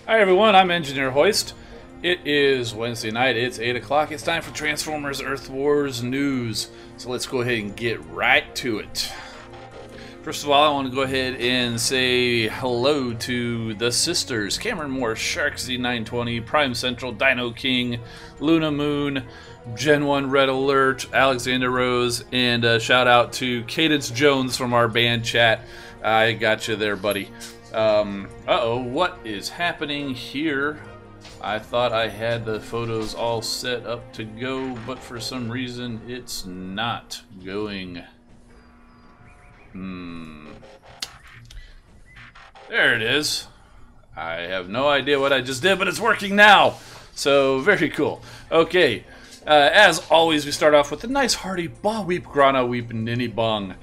Hi everyone, I'm Engineer Hoist. It is Wednesday night, it's 8 o'clock, it's time for Transformers Earth Wars news. So let's go ahead and get right to it. First of all, I want to go ahead and say hello to the sisters, Cameron Moore, Shark Z920, Prime Central, Dino King, Luna Moon, Gen 1 Red Alert, Alexander Rose, and a shout out to Cadence Jones from our band chat. I got you there, buddy. Uh-oh, what is happening here? I thought I had the photos all set up to go, but for some reason it's not going. There it is. I have no idea what I just did, but it's working now. So, very cool. Okay, as always, we start off with a nice hearty Ba Weep Grana Weep Ninny Bung.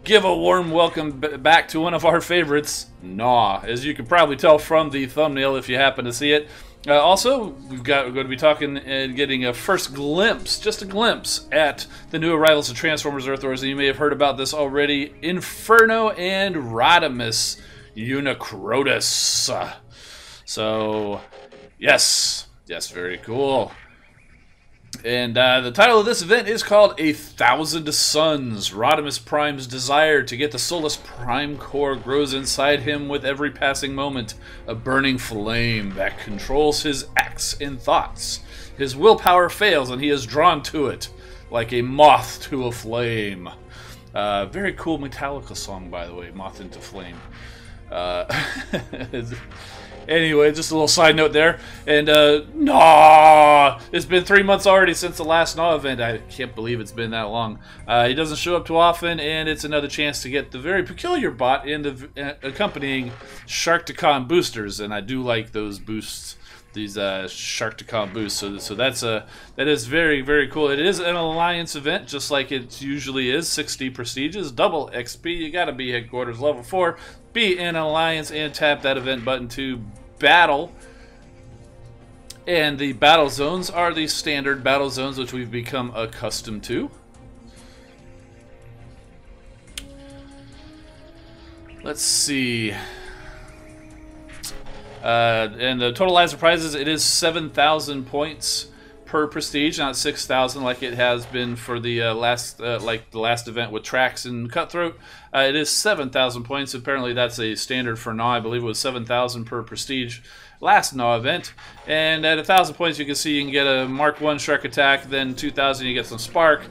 Give a warm welcome back to one of our favorites, Gnaw, as you can probably tell from the thumbnail if you happen to see it. Also, we're going to be talking and getting a first glimpse, just a glimpse, at the new arrivals of Transformers Earth Wars, and you may have heard about this already, Inferno and Rodimus Unicrotus. So, yes, very cool. And the title of this event is called 1,000 Suns. Rodimus Prime's desire to get the Solus Prime Core grows inside him with every passing moment, a burning flame that controls his acts and thoughts. His willpower fails and he is drawn to it, like a moth to a flame. Very cool Metallica song, by the way, Moth into Flame. Anyway, just a little side note there. And, Gnaw! It's been 3 months already since the last Gnaw event. I can't believe it's been that long. He doesn't show up too often, and it's another chance to get the very peculiar bot and the accompanying Sharkticon boosters. And I do like those boosts, these Sharkticon boosts. So that is very, very cool. It is an Alliance event, just like it usually is. 60 prestiges, double XP. You gotta be headquarters level 4. Be in Alliance and tap that event button to battle. And the battle zones are the standard battle zones which we've become accustomed to. Let's see. And the totalizer prizes, it is 7,000 points per prestige, not 6,000 like it has been for the last event with Trax and Cutthroat. It is 7,000 points. Apparently that's a standard for Gnaw. I believe it was 7,000 per prestige last Gnaw event. And at 1,000 points you can see you can get a Mark 1 Shark Attack, then 2,000 you get some Spark,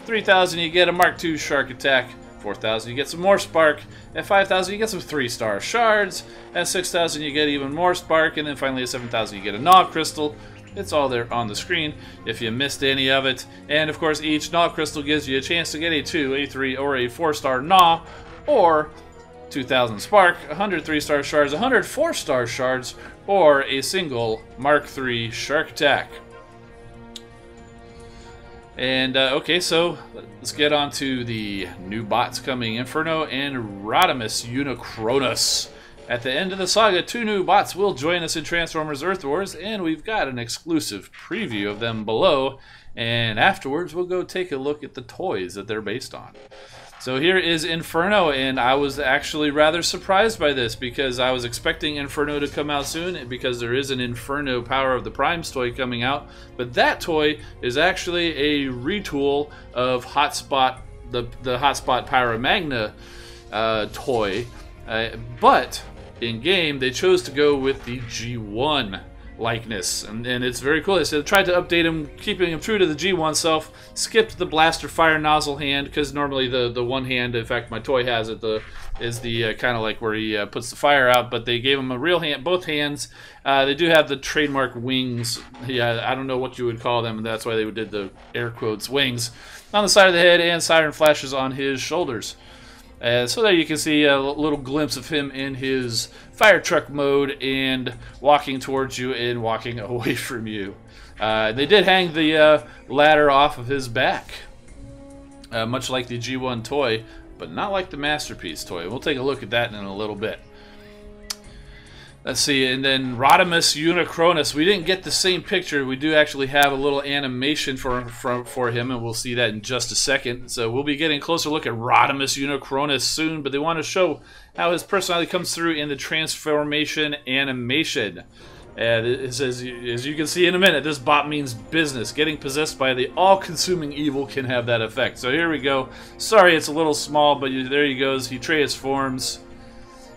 3,000 you get a Mark 2 Shark Attack, 4,000 you get some more Spark, at 5,000 you get some 3-star shards, at 6,000 you get even more Spark, and then finally at 7,000 you get a Gnaw Crystal. It's all there on the screen if you missed any of it. And of course each Gnaw Crystal gives you a chance to get a 2, a 3, or a 4-star Gnaw, or 2,000 Spark, 100 3-star shards, 100 4-star shards, or a single Mark 3 Shark Attack. And okay, so let's get on to the new bots coming, Inferno and Rodimus Unicrotus. At the end of the saga, 2 new bots will join us in Transformers Earth Wars, and we've got an exclusive preview of them below, and afterwards we'll go take a look at the toys that they're based on. So here is Inferno, and I was actually rather surprised by this because I was expecting Inferno to come out soon because there is an Inferno Power of the Primes toy coming out, but that toy is actually a retool of Hotspot, the Hotspot Pyromagna toy, but in game they chose to go with the G1 likeness, and it's very cool. They said they tried to update him, keeping him true to the G1 self, skipped the blaster fire nozzle hand, because normally the one hand, in fact my toy has it, is the kind of like where he puts the fire out, but they gave him a real hand, both hands. They do have the trademark wings. Yeah, I don't know what you would call them, and that's why they did the air quotes wings on the side of the head, and siren flashes on his shoulders. So there you can see a little glimpse of him in his fire truck mode and walking towards you and walking away from you. They did hang the ladder off of his back, much like the G1 toy, but not like the Masterpiece toy. We'll take a look at that in a little bit. Let's see, and then Rodimus Unicronus. We didn't get the same picture. We do actually have a little animation for him, and we'll see that in just a second. So we'll be getting a closer look at Rodimus Unicronus soon, but they want to show how his personality comes through in the transformation animation. And it says, as you can see in a minute, this bot means business. Getting possessed by the all-consuming evil can have that effect. So here we go. Sorry, it's a little small, but there he goes. He transforms.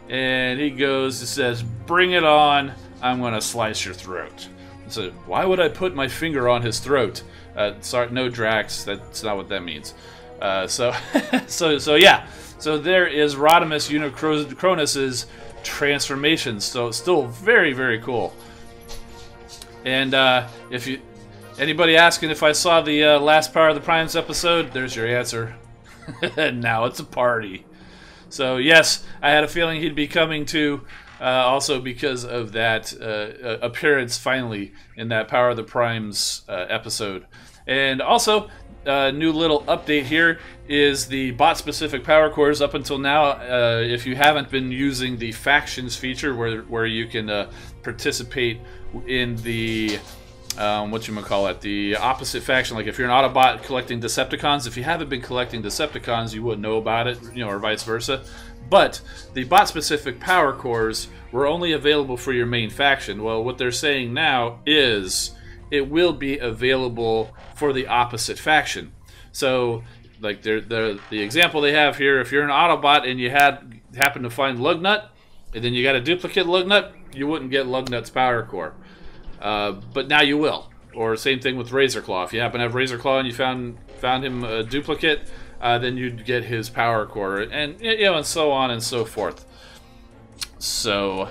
And he goes, it says, bring it on, I'm going to slice your throat. So why would I put my finger on his throat? Sorry, no Drax, that's not what that means. So yeah, so there is Rodimus Unicronus's transformation. So still very, very cool. And if you, anybody asking if I saw the last Power of the Primes episode, there's your answer. Now it's a party. So yes, I had a feeling he'd be coming too, also because of that appearance finally in that Power of the Primes episode. And also, new little update here is the bot-specific power cores. Up until now, if you haven't been using the factions feature where you can participate in the whatchamacallit, the opposite faction, like if you're an Autobot collecting Decepticons, if you haven't been collecting Decepticons, you wouldn't know about it, you know, or vice versa. But the bot-specific power cores were only available for your main faction. Well, what they're saying now is it will be available for the opposite faction. So, like the example they have here, if you're an Autobot and you happen to find Lugnut, and then you got a duplicate Lugnut, you wouldn't get Lugnut's power core. But now you will. Or same thing with Razorclaw. If you happen to have Razorclaw and you found him a duplicate, then you'd get his power core, and you know, and so on and so forth. So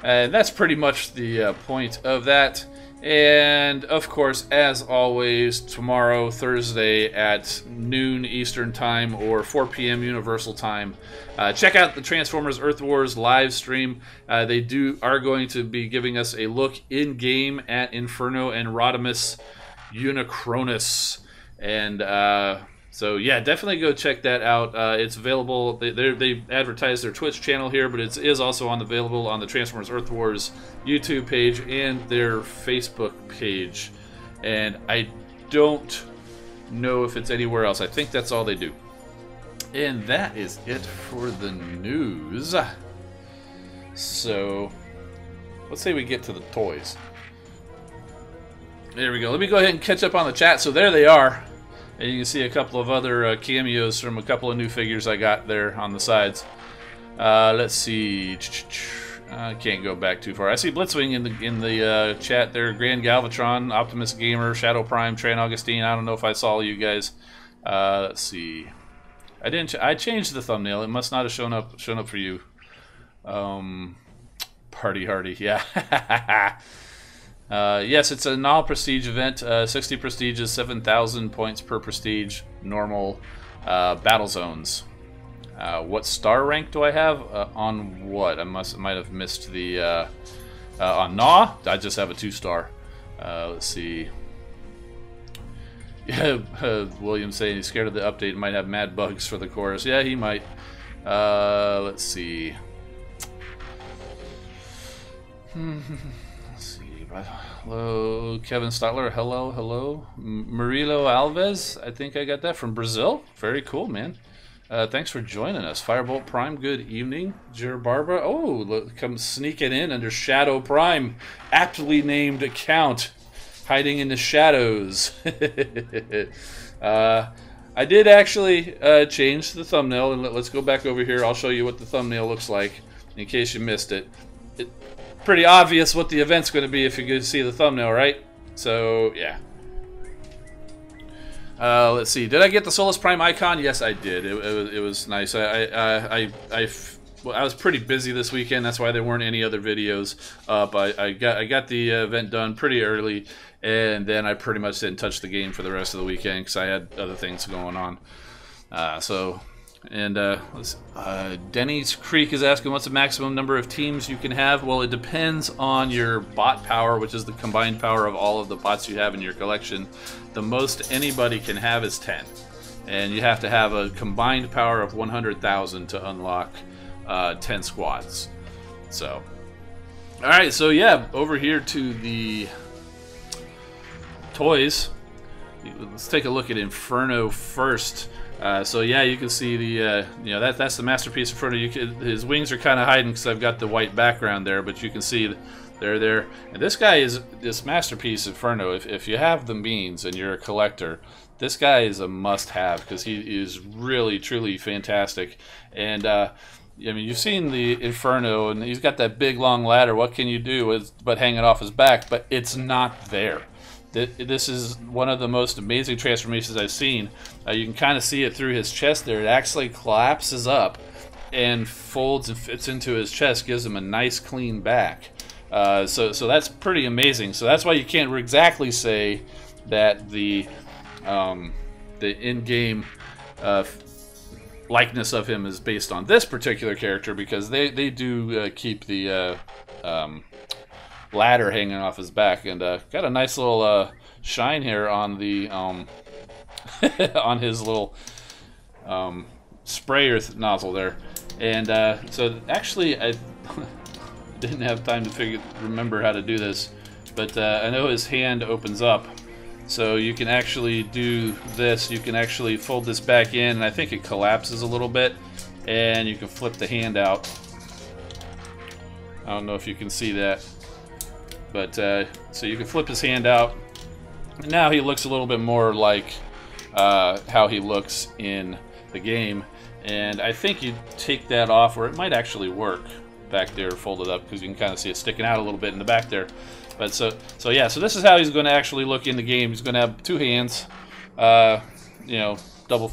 that's pretty much the point of that. And of course, as always, tomorrow, Thursday at noon Eastern Time or 4 p.m. Universal Time, check out the Transformers Earth Wars live stream. They are going to be giving us a look in game at Inferno and Rodimus Unicronus, and so yeah, definitely go check that out. It's available. They advertise their Twitch channel here, but it is also available on the Transformers Earth Wars YouTube page and their Facebook page. And I don't know if it's anywhere else. I think that's all they do. And that is it for the news. So let's say we get to the toys. There we go. Let me go ahead and catch up on the chat. So there they are. And you can see a couple of other cameos from a couple of new figures I got there on the sides. Let's see. I can't go back too far. I see Blitzwing in the chat there. Grand Galvatron, Optimus Gamer, Shadow Prime, Tran Augustine. I don't know if I saw you guys. Let's see. I didn't. I changed the thumbnail. It must not have shown up for you. Party Hardy. Yeah. Yes, it's a null prestige event. 60 prestige is 7,000 points per prestige. Normal battle zones. What star rank do I have on what? I might have missed the on Gnaw. I just have a 2-star. Let's see. Yeah, William saying he's scared of the update. It might have mad bugs for the chorus. Yeah, he might. Let's see. Let's see. Hello, Kevin Stotler. Hello. Murilo Alves. I think I got that from Brazil. Very cool, man. Thanks for joining us. Firebolt Prime, good evening. Jer Barbara. Oh, look, come sneaking in under Shadow Prime. Aptly named account. Hiding in the shadows. I did actually change the thumbnail. And let's go back over here. I'll show you what the thumbnail looks like in case you missed it. Pretty obvious what the event's going to be if you can see the thumbnail, right? So, yeah. Let's see. Did I get the Solus Prime icon? Yes, I did. It was nice. I was pretty busy this weekend. That's why there weren't any other videos up. I got the event done pretty early, and then I pretty much didn't touch the game for the rest of the weekend because I had other things going on. Denny's Creek is asking what's the maximum number of teams you can have. Well, it depends on your bot power, which is the combined power of all of the bots you have in your collection. The most anybody can have is 10, and you have to have a combined power of 100,000 to unlock 10 squads. So All right, so yeah, over here to the toys. Let's take a look at Inferno first. So yeah, you can see the that's the masterpiece Inferno. His wings are kind of hiding because I've got the white background there, but you can see they're there. And this guy is this masterpiece Inferno. If you have the means and you're a collector, this guy is a must-have because he is really truly fantastic. And I mean, you've seen the Inferno, and he's got that big long ladder. What can you do but hang it off his back? But it's not there. This is one of the most amazing transformations I've seen. You can kind of see it through his chest there. It actually collapses up and folds and fits into his chest, gives him a nice clean back. So that's pretty amazing. So that's why you can't exactly say that the in-game likeness of him is based on this particular character, because they do keep the ladder hanging off his back, and got a nice little shine here on the on his little sprayer nozzle there. And so actually I didn't have time to remember how to do this, but I know his hand opens up, so you can actually do this. You can actually fold this back in, and I think it collapses a little bit, and you can flip the hand out. I don't know if you can see that, but so you can flip his hand out, and now he looks a little bit more like how he looks in the game. And I think you take that off, or it might actually work back there folded up, because you can kind of see it sticking out a little bit in the back there. But so yeah, so this is how he's going to actually look in the game. He's going to have two hands, you know, double.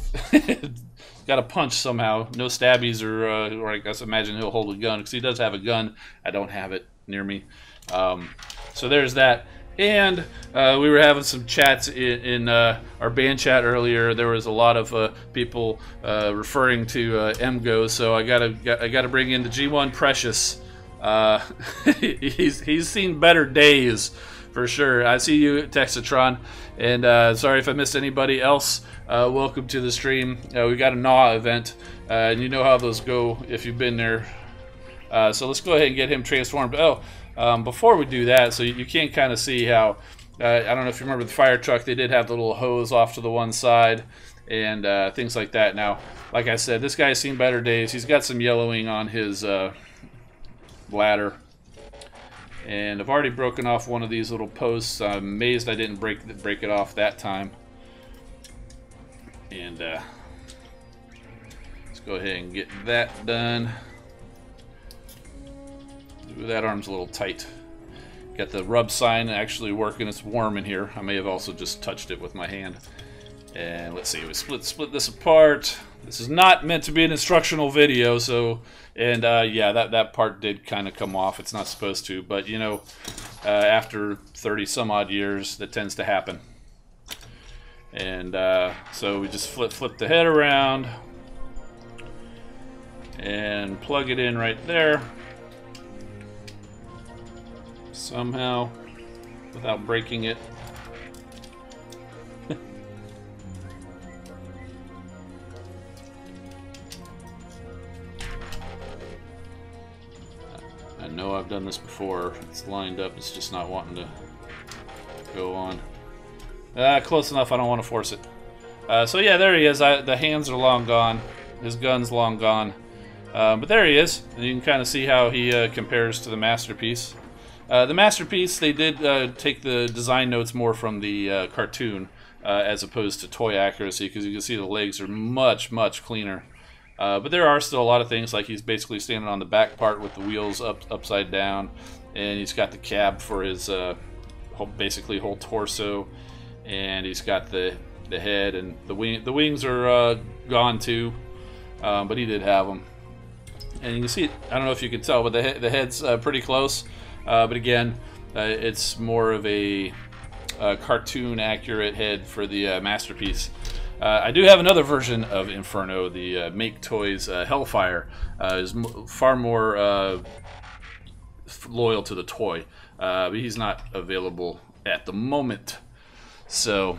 Got to punch somehow. No stabbies, or I guess imagine he'll hold a gun, because he does have a gun. I don't have it near me. So there's that. And we were having some chats in our band chat earlier. There was a lot of people referring to MGO, so I gotta bring in the G1 Precious. He's seen better days for sure. I see you, Texatron, and sorry if I missed anybody else. Welcome to the stream. We got a GNAW event, and you know how those go if you've been there. So let's go ahead and get him transformed. Before we do that, so you can kind of see how, I don't know if you remember the fire truck, they did have the little hose off to the one side, and things like that. Now, like I said, this guy's seen better days. He's got some yellowing on his ladder, and I've already broken off one of these little posts. I'm amazed I didn't break it off that time. And let's go ahead and get that done. That arm's a little tight. Got the rub sign actually working. It's warm in here. I may have also just touched it with my hand. And let's see, we split this apart. This is not meant to be an instructional video, so, and yeah, that part did kind of come off. It's not supposed to, but you know, after 30 some odd years, that tends to happen. And so we just flip the head around and plug it in right there. Somehow, without breaking it. I know I've done this before. It's lined up, it's just not wanting to go on. Close enough, I don't want to force it. So yeah, there he is. The hands are long gone. His gun's long gone. But there he is. And you can kind of see how he compares to the Masterpiece. The Masterpiece, they did take the design notes more from the cartoon as opposed to toy accuracy, because you can see the legs are much, much cleaner. But there are still a lot of things, like he's basically standing on the back part with the wheels upside down, and he's got the cab for his basically whole torso, and he's got the head, and the wings are gone too, but he did have them. And you can see, I don't know if you can tell, but the head's pretty close. But again, it's more of a cartoon accurate head for the Masterpiece. I do have another version of Inferno, the Make Toys Hellfire. Is far more loyal to the toy, but he's not available at the moment. So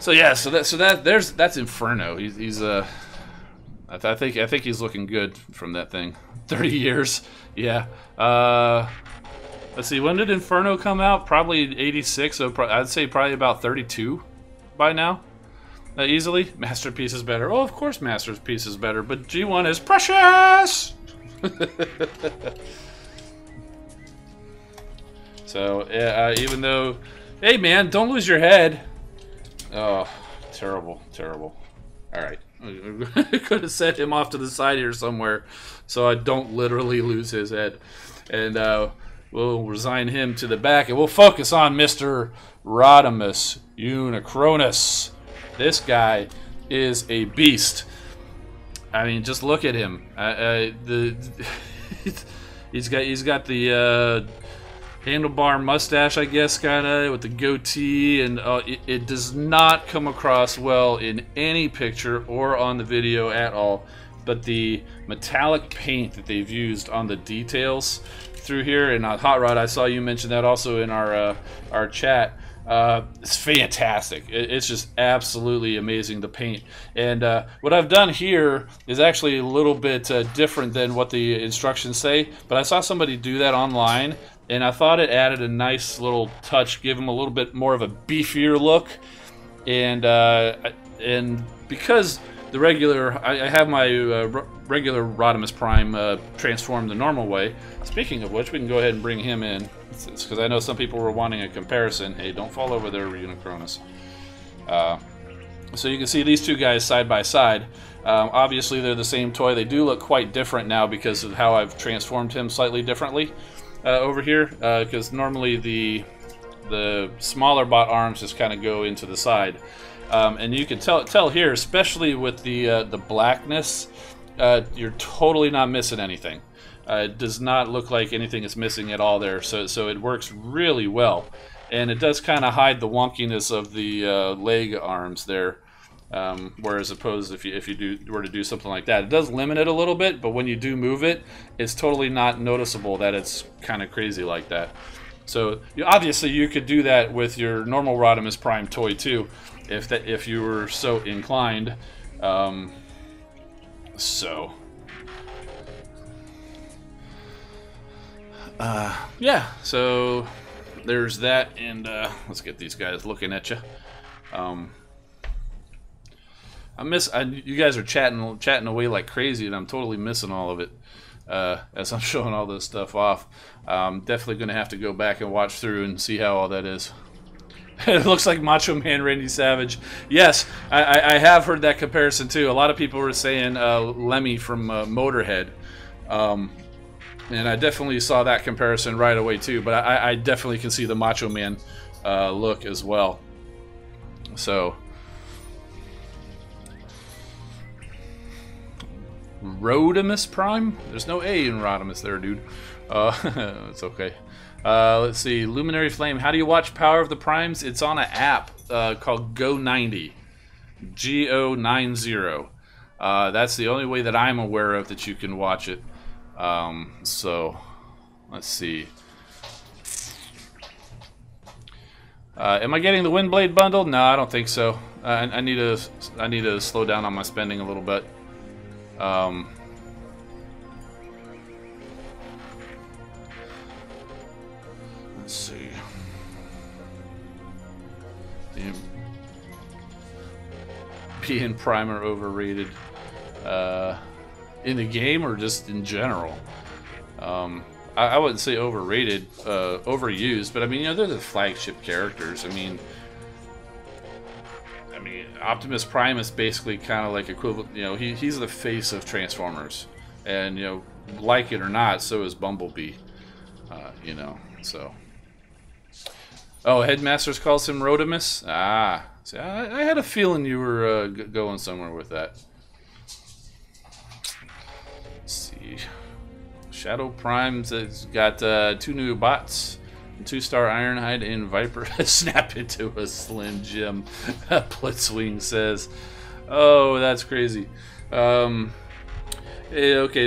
yeah, that's Inferno. He's I think he's looking good from that thing. 30 years, yeah. Let's see, when did Inferno come out? Probably 86, so I'd say probably about 32 by now. Easily. Masterpiece is better. Oh, of course Masterpiece is better, but G1 is precious! So, even though... Hey, man, don't lose your head. Oh, terrible, terrible. Alright. Could have set him off to the side here somewhere so I don't literally lose his head. And, we'll resign him to the back, and we'll focus on Mr. Rodimus Unicronus. This guy is a beast. I mean, just look at him. He's got the handlebar mustache, I guess, kind of with the goatee, and it does not come across well in any picture or on the video at all. But the metallic paint that they've used on the details through here, and Hot Rod, I saw you mention that also in our chat. It's fantastic. It's just absolutely amazing, the paint. And what I've done here is actually a little bit different than what the instructions say, but I saw somebody do that online, and I thought it added a nice little touch, give him a little bit more of a beefier look. And because the regular, I have my regular Rodimus Prime transformed the normal way. Speaking of which, we can go ahead and bring him in, because I know some people were wanting a comparison. Hey, don't fall over there, Unicronus. So you can see these two guys side by side. Obviously, they're the same toy. They do look quite different now because of how I've transformed him slightly differently over here. Because normally the smaller bot arms just kind of go into the side. And you can tell here, especially with the blackness, you're totally not missing anything. It does not look like anything is missing at all there, so it works really well. And it does kind of hide the wonkiness of the leg arms there, whereas opposed if you were to do something like that, it does limit it a little bit, but when you do move it, it's totally not noticeable that it's kind of crazy like that. So obviously you could do that with your normal Rodimus Prime toy too, if you were so inclined. Yeah, so there's that, and let's get these guys looking at you. You guys are chatting away like crazy, and I'm totally missing all of it as I'm showing all this stuff off. Definitely going to have to go back and watch through and see how all that is. It looks like Macho Man Randy Savage. Yes, I have heard that comparison too. A lot of people were saying Lemmy from Motorhead. And I definitely saw that comparison right away too, but I definitely can see the Macho Man look as well. So, Rodimus Prime? There's no A in Rodimus there, dude. It's okay. Let's see, Luminary Flame. How do you watch Power of the Primes? It's on an app called Go90. Go90. That's the only way that I'm aware of that you can watch it. So let's see. Am I getting the Windblade bundle? No, I don't think so. I need to slow down on my spending a little bit. Let's see. Being Primer overrated. In the game or just in general? I wouldn't say overrated, overused, but I mean, you know, they're the flagship characters. I mean, Optimus Prime is basically kind of like equivalent. You know, he's the face of Transformers, and you know, like it or not, so is Bumblebee. You know, so. Oh, Headmasters calls him Rodimus. Ah, see, I had a feeling you were going somewhere with that. Let's see. Shadow Prime's has got 2 new bots. 2-star Ironhide and Viper snap into a Slim Jim. Blitzwing says. Oh, that's crazy. Okay,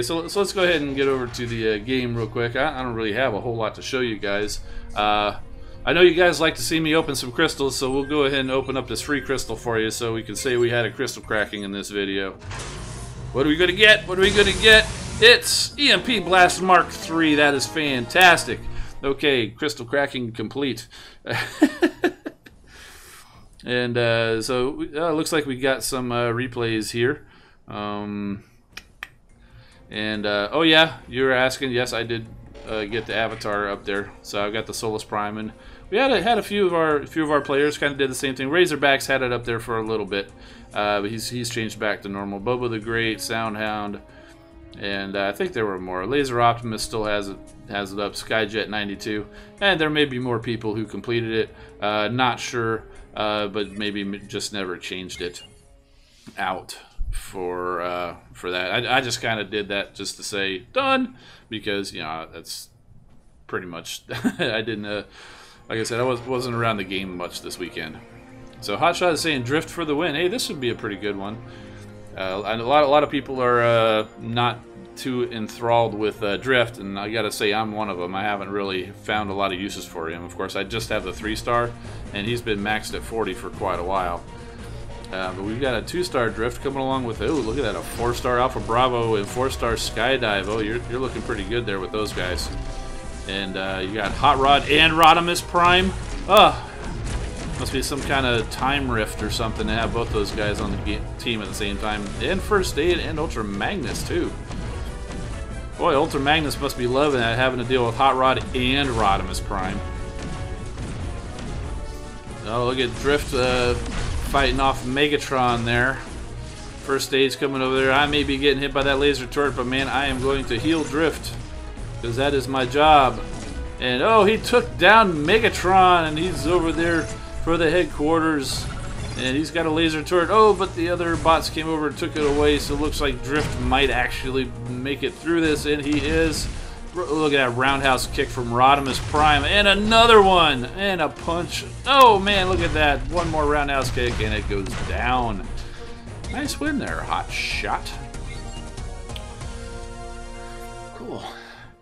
so let's go ahead and get over to the game real quick. I don't really have a whole lot to show you guys. I know you guys like to see me open some crystals, so we'll go ahead and open up this free crystal for you so we can say we had a crystal cracking in this video. What are we going to get? What are we going to get? It's EMP Blast Mark III. That is fantastic. Okay, crystal cracking complete. And so it looks like we got some replays here. Oh yeah, you were asking. Yes, I did get the avatar up there. So I got the Solus Prime, and we had a few of our players kind of did the same thing. Razorbacks had it up there for a little bit, but he's changed back to normal. Bobo the Great, Soundhound, and I think there were more. Laser Optimus still has it up. Skyjet 92, and there may be more people who completed it. Not sure, but maybe just never changed it out for that. I just kind of did that just to say done, because you know that's pretty much I didn't like I said, I wasn't around the game much this weekend. So Hotshot is saying drift for the win. Hey, this would be a pretty good one. And a lot of people are not too enthralled with drift, and I gotta say I'm one of them. I haven't really found a lot of uses for him. Of course, I just have the 3-star, and he's been maxed at 40 for quite a while. But we've got a 2-star drift coming along with, oh, look at that, a 4-star Alpha Bravo and 4-star Skydive. Oh, you're looking pretty good there with those guys. And you got Hot Rod and Rodimus Prime. Must be some kind of time rift or something to have both those guys on the team at the same time. And First Aid and Ultra Magnus too. Boy, Ultra Magnus must be loving that, having to deal with Hot Rod and Rodimus Prime. Oh, look at Drift fighting off Megatron there. First Aid's coming over there. I may be getting hit by that laser turret, but man, I am going to heal Drift, because that is my job. And oh, he took down Megatron, and he's over there for the headquarters, and he's got a laser turret. Oh, but the other bots came over and took it away, so it looks like Drift might actually make it through this, and he is. Look at that roundhouse kick from Rodimus Prime, and another one, and a punch. Oh man, look at that. One more roundhouse kick, and it goes down. Nice win there, Hot Shot. Cool.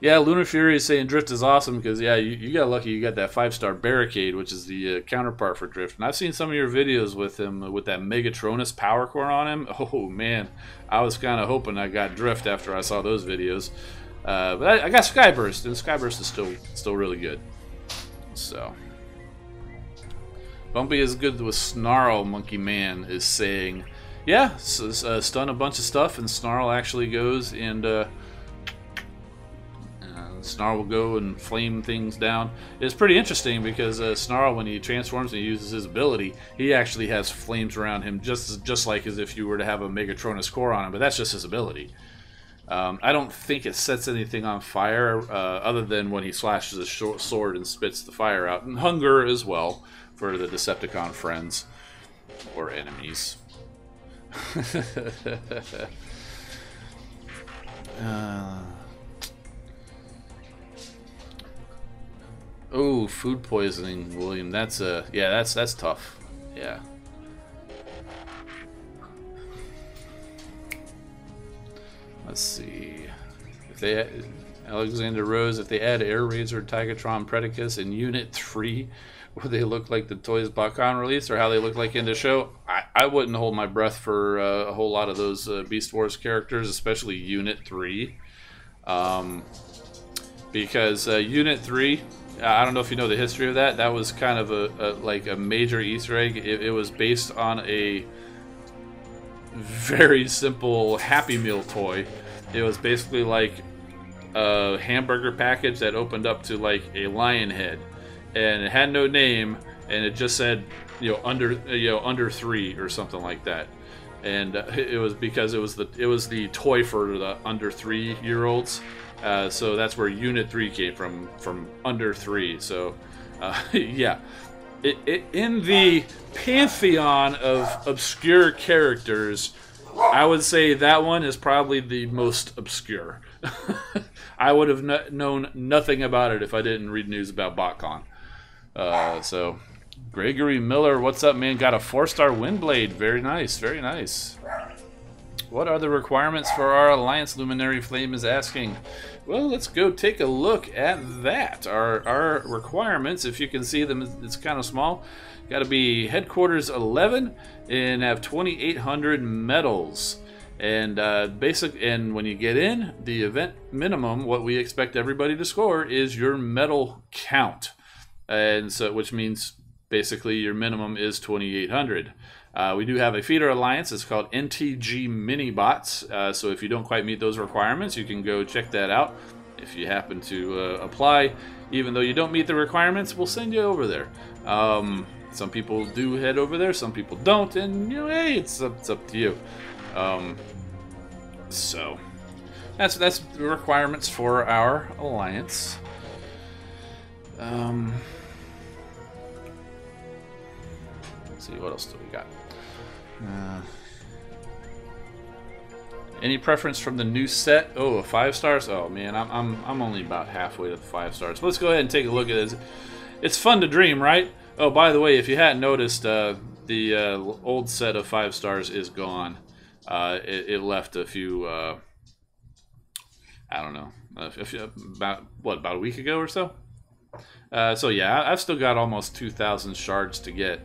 Yeah, Lunar Fury is saying Drift is awesome because, yeah, you got lucky you got that 5-star Barricade, which is the counterpart for Drift. And I've seen some of your videos with him, with that Megatronus Power Core on him. Oh, man. I was kind of hoping I got Drift after I saw those videos. But I got Skyburst, and Skyburst is still really good. So. Bumpy is good with Snarl, Monkey Man is saying. Yeah, stun a bunch of stuff, and Snarl actually goes and... Snarl will go and flame things down. It's pretty interesting because Snarl, when he transforms and he uses his ability, he actually has flames around him, just like as if you were to have a Megatronus core on him, but that's just his ability. I don't think it sets anything on fire other than when he slashes his short sword and spits the fire out. And hunger as well for the Decepticon friends or enemies. Oh, food poisoning, William. That's yeah, that's tough. Yeah. Let's see. If they Alexander Rose, if they add Air Razor, Tigatron, Predicus in Unit 3, would they look like the toys BotCon released or how they look like in the show? I wouldn't hold my breath for a whole lot of those Beast Wars characters, especially Unit 3. Because Unit 3, I don't know if you know the history of that. That was kind of a major Easter egg. It was based on a very simple Happy Meal toy. It was basically like a hamburger package that opened up to like a lion head, and it had no name, and it just said under 3 or something like that. And it was because it was the toy for the under 3-year-olds. So that's where Unit 3 came from under 3. So, yeah. In the pantheon of obscure characters, I would say that one is probably the most obscure. I would have known nothing about it if I didn't read news about BotCon. So, Gregory Miller, what's up, man? Got a 4-star Windblade. Very nice, very nice. What are the requirements for our Alliance Luminary Flame is asking? Well, let's go take a look at that. Our requirements, if you can see them, it's kind of small. Got to be Headquarters 11 and have 2,800 medals. And and when you get in, the event minimum, what we expect everybody to score is your medal count, and so which means basically your minimum is 2,800. We do have a feeder alliance. It's called NTG Mini Bots. So if you don't quite meet those requirements, you can go check that out. If you happen to apply, even though you don't meet the requirements, we'll send you over there. Some people do head over there, some people don't, and you know, hey, it's up to you. So that's the requirements for our alliance. Let's see, what else do we got? Any preference from the new set? Oh, 5 stars. Oh man, I'm only about halfway to the 5 stars. Let's go ahead and take a look at this. It's fun to dream, right? Oh, by the way, if you hadn't noticed, the old set of 5 stars is gone. It left a few. I don't know, about a week ago or so. So yeah, I've still got almost 2,000 shards to get,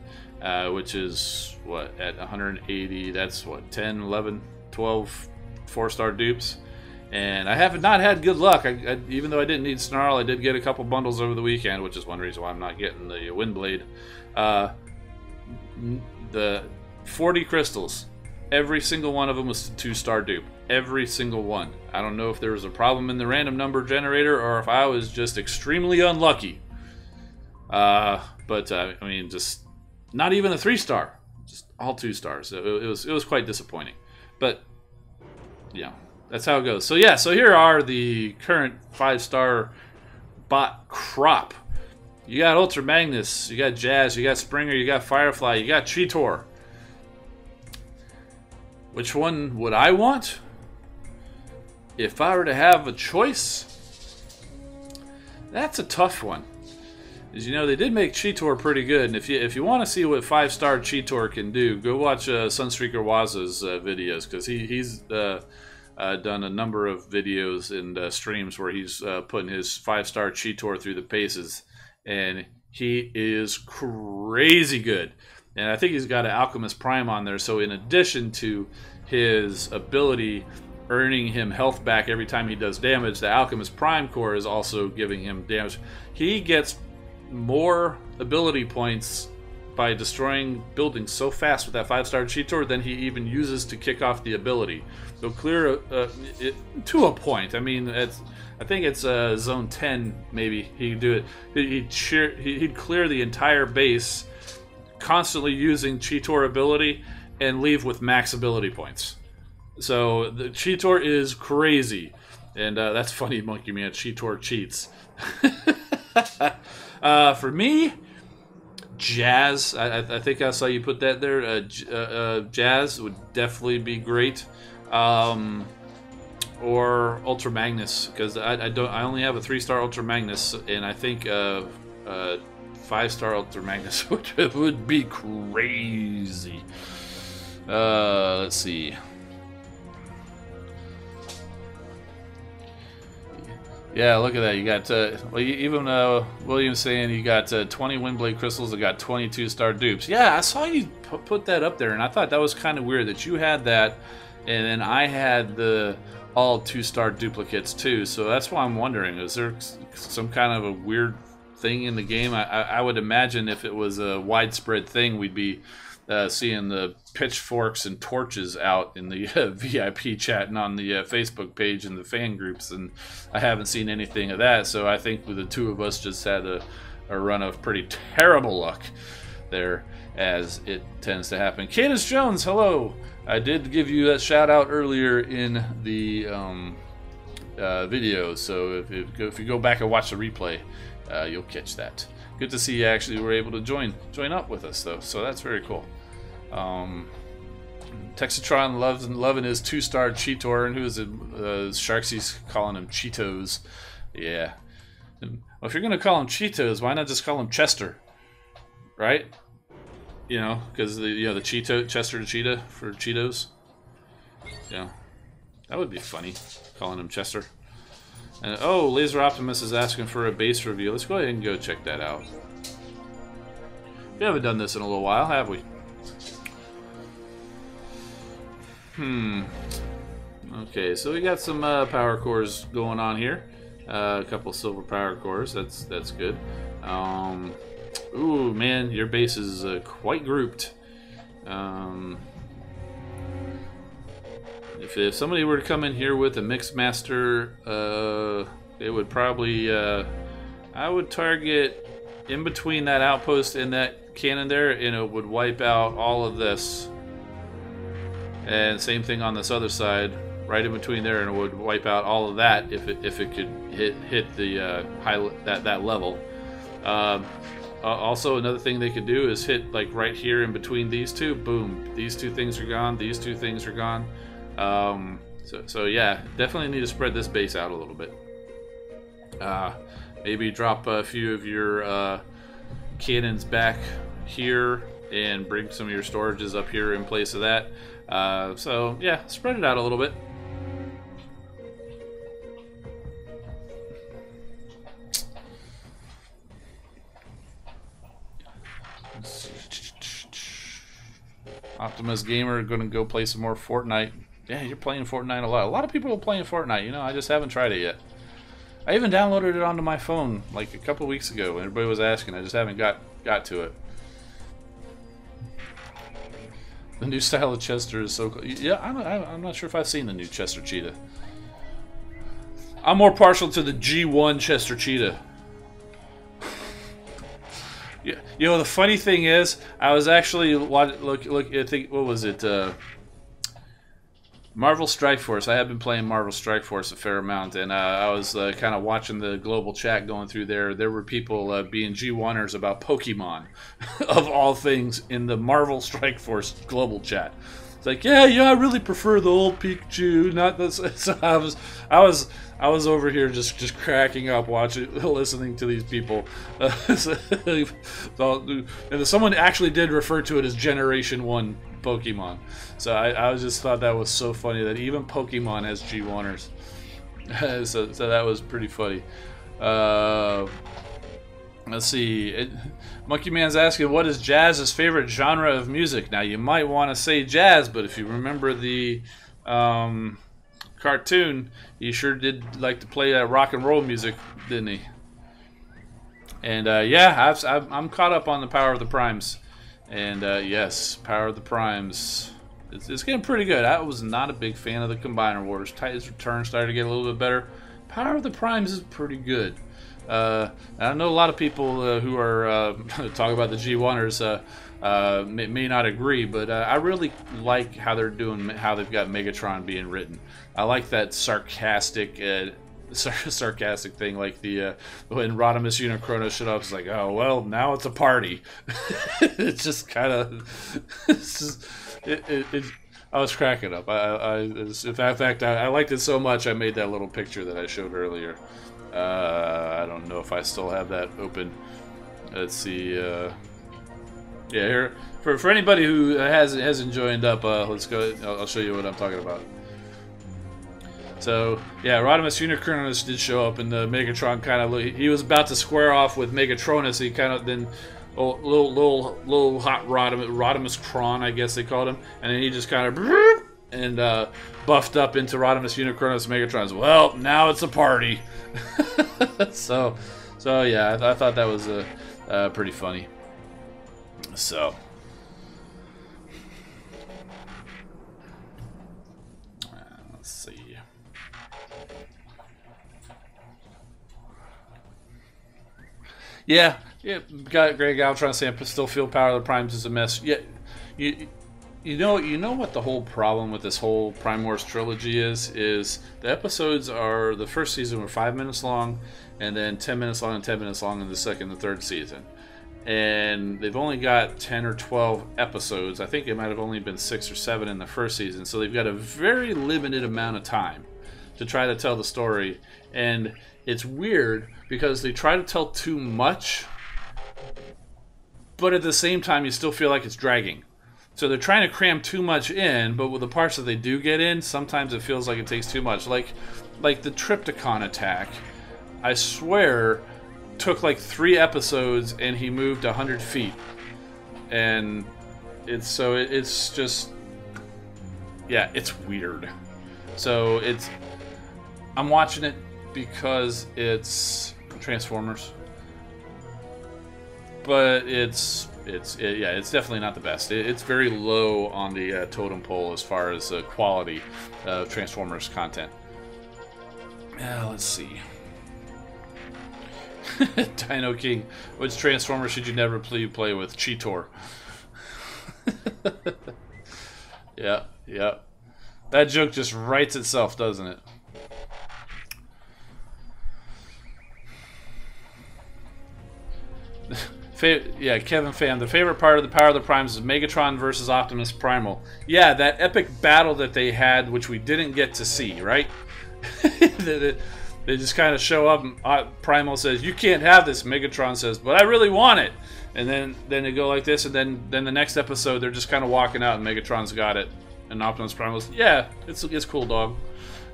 which is what, at 180. That's what, 10, 11, 12 4-star dupes, and I have not had good luck. Even though I didn't need Snarl, I did get a couple bundles over the weekend, which is one reason why I'm not getting the Windblade. The 40 crystals, every single one of them was a 2-star dupe. Every single one. I don't know if there was a problem in the random number generator or if I was just extremely unlucky. But I mean, just not even a 3-star, just all 2 stars. It was quite disappointing. But yeah, that's how it goes. So yeah, so here are the current 5-star bot crop. You got Ultra Magnus, you got Jazz, you got Springer, you got Firefly, you got Cheetor. Which one would I want? If I were to have a choice, that's a tough one. As you know, they did make Cheetor pretty good, and if you want to see what 5-star Cheetor can do, go watch Sunstreaker Waza's videos, because he's done a number of videos and streams where he's putting his 5-star Cheetor through the paces, and he is crazy good. And I think he's got an Alchemist Prime on there, so in addition to his ability earning him health back every time he does damage, the Alchemist Prime core is also giving him damage. He gets more ability points by destroying buildings so fast with that 5-star Cheetor than he even uses to kick off the ability. So clear it to a point. I mean, I think it's zone 10 maybe. He'd do it. He'd clear the entire base, constantly using Cheetor ability, and leave with max ability points. So the Cheetor is crazy, and that's funny, Monkey Man. Cheetor cheats. For me, Jazz. I think I saw you put that there. Jazz would definitely be great, or Ultra Magnus, because I only have a 3-star Ultra Magnus, and I think 5-star Ultra Magnus would be crazy. Let's see. Yeah, look at that. You got, well, even William's saying you got 20 Windblade crystals that got 22-star dupes. Yeah, I saw you put that up there, and I thought that was kind of weird that you had that, and then I had the all 2-star duplicates too. So that's why I'm wondering, is there some kind of a weird thing in the game? I would imagine if it was a widespread thing, we'd be seeing the pitchforks and torches out in the VIP chat and on the Facebook page and the fan groups, and I haven't seen anything of that. So I think the two of us just had a run of pretty terrible luck there, as it tends to happen. Cadence Jones, hello. I did give you that shout out earlier in the video, so if you go back and watch the replay, you'll catch that. Good to see you actually were able to join up with us, though, so that's very cool. Texatron loving his 2-star Cheetor, and who is it? Sharksy's calling him Cheetos. Yeah. Well, if you're gonna call him Cheetos, why not just call him Chester? Right? You know, because the Cheeto, Chester the Cheetah for Cheetos. Yeah, that would be funny, calling him Chester. And oh, Laser Optimus is asking for a base review. Let's go ahead and go check that out. We haven't done this in a little while, have we? Okay, so we got some power cores going on here. A couple silver power cores. That's good. Ooh, man, your base is quite grouped. If somebody were to come in here with a mix master, it would probably I would target in between that outpost and that cannon there, and it would wipe out all of this. And same thing on this other side, right in between there, and it would wipe out all of that if it could hit the that level. Also, another thing they could do is hit like right here in between these two. Boom! These two things are gone. These two things are gone. So yeah, definitely need to spread this base out a little bit. Maybe drop a few of your cannons back here and bring some of your storages up here in place of that. So yeah, spread it out a little bit. Optimus Gamer gonna go play some more Fortnite. Yeah, you're playing Fortnite a lot. A lot of people are playing Fortnite, you know, I just haven't tried it yet. I even downloaded it onto my phone like a couple weeks ago. Everybody was asking, I just haven't got to it. The new style of Chester is so cool. Yeah, I'm not sure if I've seen the new Chester Cheetah. I'm more partial to the G1 Chester Cheetah. Yeah, you know, the funny thing is, I was actually look. I think, what was it? Marvel Strike Force. I have been playing Marvel Strike Force a fair amount, and I was kind of watching the global chat going through there. There were people being G1ers about Pokemon, of all things, in the Marvel Strike Force global chat. It's like, yeah, I really prefer the old Pikachu, not this. So I was over here just cracking up, listening to these people. And someone actually did refer to it as Generation 1 Pokemon. So I just thought that was so funny that even Pokemon has G1ers. so that was pretty funny. Let's see. Monkey Man's asking, what is jazz's favorite genre of music? Now, you might want to say jazz, but if you remember the cartoon, he sure did like to play rock and roll music, didn't he? And yeah, I'm caught up on the Power of the Primes. And yes, Power of the Primes. It's getting pretty good. I was not a big fan of the Combiner Wars. Titan's Return started to get a little bit better. Power of the Primes is pretty good. I know a lot of people who are talking about the G1ers may not agree, but I really like how they're doing, how they've got Megatron being written. I like that sarcastic thing, like the when Rodimus Unicronos showed up, it's like, oh well, now it's a party. It's just kind of, I was cracking up. In fact, I liked it so much I made that little picture that I showed earlier. I don't know if I still have that open. Let's see. Yeah, here for anybody who hasn't joined up, let's go. I'll show you what I'm talking about. So yeah, Rodimus Unicronos did show up, and the Megatron kind of he was about to square off with Megatronus. He kind of then little hot Rodimus Kron, I guess they called him, and then he just kind of and buffed up into Rodimus Unicronos Megatron's. Well, now it's a party. so yeah, I thought that was pretty funny. So. Let's see. Yeah, got Greg Altron saying still feel Power of the Primes is a mess. Yeah, you know what the whole problem with this whole Prime Wars trilogy is the episodes are, the first season were 5 minutes long, and then 10 minutes long and 10 minutes long in the second and third season. And they've only got 10 or 12 episodes. I think it might have only been 6 or 7 in the first season, so they've got a very limited amount of time to try to tell the story. And it's weird because they try to tell too much, but at the same time you still feel like it's dragging. So they're trying to cram too much in, but with the parts that they do get in, sometimes it feels like it takes too much. Like the Trypticon attack, I swear, took like 3 episodes and he moved 100 feet. And it's just... yeah, it's weird. So I'm watching it because it's Transformers, but it's definitely not the best. It's very low on the totem pole as far as quality of Transformers content. Let's see. Dino King, which Transformer should you never play with? Cheetor. Yeah. That joke just writes itself, doesn't it? Yeah, Kevin Pham. The favorite part of the Power of the Primes is Megatron versus Optimus Primal. Yeah, that epic battle that they had, which we didn't get to see, right? They just kind of show up, and Primal says, "You can't have this." Megatron says, "But I really want it." And then they go like this, and then the next episode, they're just kind of walking out, and Megatron's got it. And Optimus Primal's, "Yeah, it's cool, dog."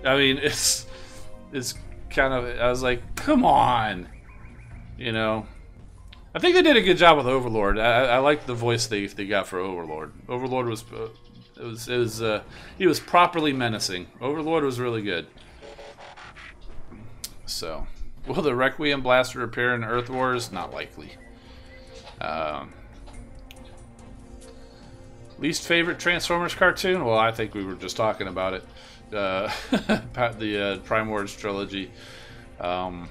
I mean, it's kind of, I was like, come on. You know, I think they did a good job with Overlord. I like the voice they got for Overlord. Overlord was he was properly menacing. Overlord was really good. So, will the Requiem Blaster appear in Earth Wars? Not likely. Least favorite Transformers cartoon? Well, I think we were just talking about it. The Prime Wars trilogy. Now,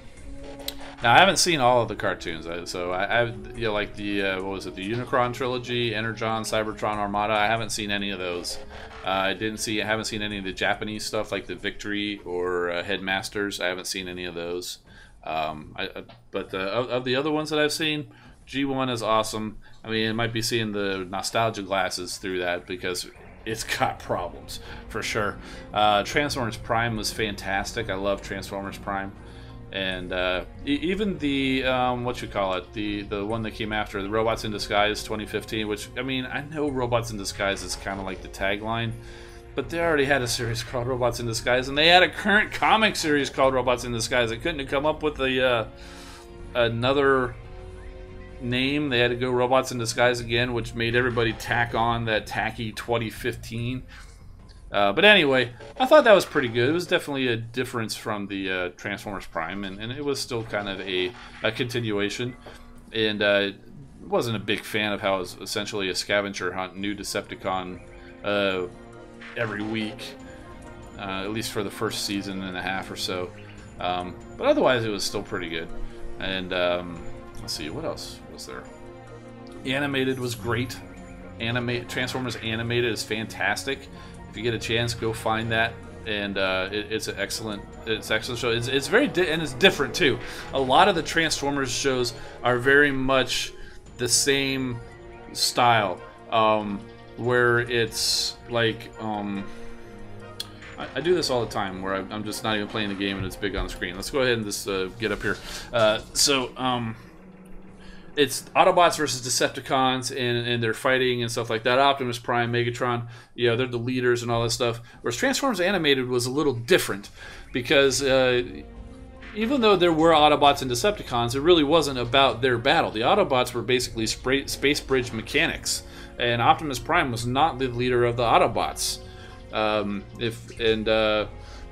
I haven't seen all of the cartoons, so I like the what was it? The Unicron trilogy, Energon, Cybertron, Armada. I haven't seen any of those. I haven't seen any of the Japanese stuff like the Victory or Headmasters. I haven't seen any of those. But of the other ones that I've seen, G1 is awesome. I mean, it might be seeing the nostalgia glasses through that because it's got problems for sure. Transformers Prime was fantastic. I love Transformers Prime. And even the the one that came after, the Robots in Disguise 2015, which, I mean, I know Robots in Disguise is kind of like the tagline, but they already had a series called Robots in Disguise, and they had a current comic series called Robots in Disguise. They couldn't have come up with another name. They had to go Robots in Disguise again, which made everybody tack on that tacky 2015. But anyway, I thought that was pretty good. It was definitely a difference from the Transformers Prime, and it was still kind of a continuation. And wasn't a big fan of how it was essentially a scavenger hunt, new Decepticon every week, at least for the first season and a half or so. But otherwise, it was still pretty good. And let's see, what else was there? Animated was great. Transformers Animated is fantastic. If you get a chance, go find that, and it's an excellent show. It's very and it's different too. A lot of the Transformers shows are very much the same style, where it's like I do this all the time, where I'm just not even playing the game and it's big on the screen. Let's go ahead and just get up here. It's Autobots versus Decepticons, and they're fighting and stuff like that. Optimus Prime, Megatron, they're the leaders and all that stuff. Whereas Transformers Animated was a little different because even though there were Autobots and Decepticons, it really wasn't about their battle. The Autobots were basically space bridge mechanics, and Optimus Prime was not the leader of the Autobots.